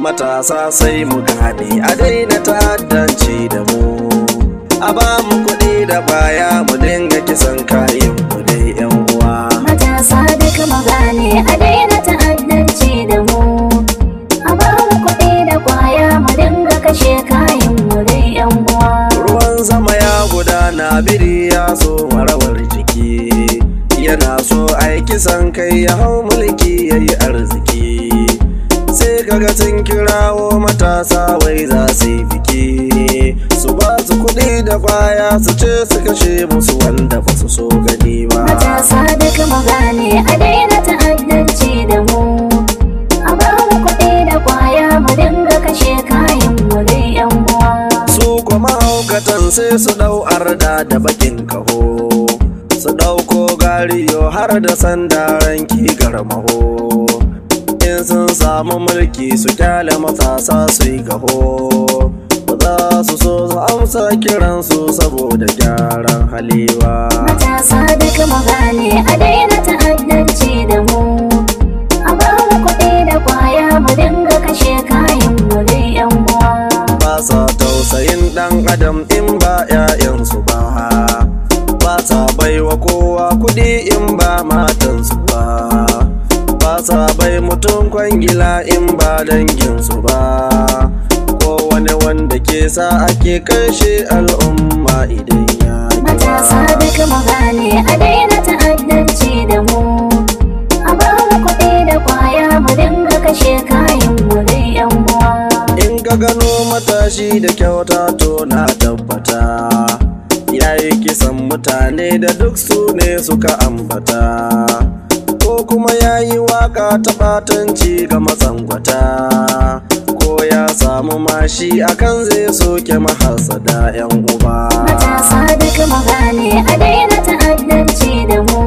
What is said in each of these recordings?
matasa sai mu gane a daina ta'addanci da mu, a ba mu kuɗi da baya mu dinga kisan kayan mu dai yan uwa. Matasa duk mu gane a daina ta'addanci da mu, a ba mu kuɗi da kwaya mu dinga kashe kayan mu dai yan uwa. Ruwan sama ya gudana biri ya so marawar jiki, yana so ai kisan kai ya hau mulki yayi arziki, sai kaga sun kirawo matasa wai za su yi biki, su ba su kuɗi da kwaya su ce su kashe musu wanda ba su so gani ba. Matasa duk mu gane a daina ta'addanci da mu, a ba mu kuɗi da kwaya mu dinga kashe kayan mu dai yan uwa. Su kuma mahaukatan sai su ɗau arda da bakin kaho, su ɗauko gariyo har da sandaran kigar maho, in sun samu mulki su kyale matasa su yi gaho, ba za su so su amsa kiransu saboda gyaran hali ba. Matasa duk mu gane a daina ta'addanci da mu, a ba mu kuɗi da kwaya mu dinga kashe kayan mu dai yan uwa. Ba sa tausayin ɗan adam in ba 'ya'yansu ba, ba sa baiwa kowa kuɗi in ba matansu ba, ba sa bai mutum kwangila in ba danginsu ba, ko wani wanda ke sa ake kashe al'umma idan ya yi ba. Matasa duk mu gane a daina ta'addanci da mu, a ba mu kuɗi da kwaya mu dinga kashe kayan mu dai yan uwa. In ka gano matashi da kyauta to na tabbata ya yi kisan mutane da duk su ne suka ambata, ko kuma ya yi waka ta ɓatanci ga matsangwata, ko ya samu mashi akan zai soke mahasada 'yan uba. Matasa duk mu gane a daina ta'addanci da mu,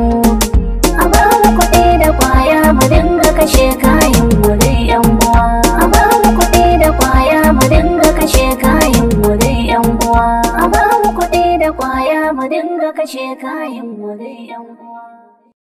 a ba mu kuɗi da kwaya mu dinga kashe kayan mu dai yan uwa. A ba mu kuɗi da kwaya mu dinga kashe kayan mu dai yan uwa. A ba mu kuɗi da kwaya mu dinga kashe kayan mu dai yan uwa.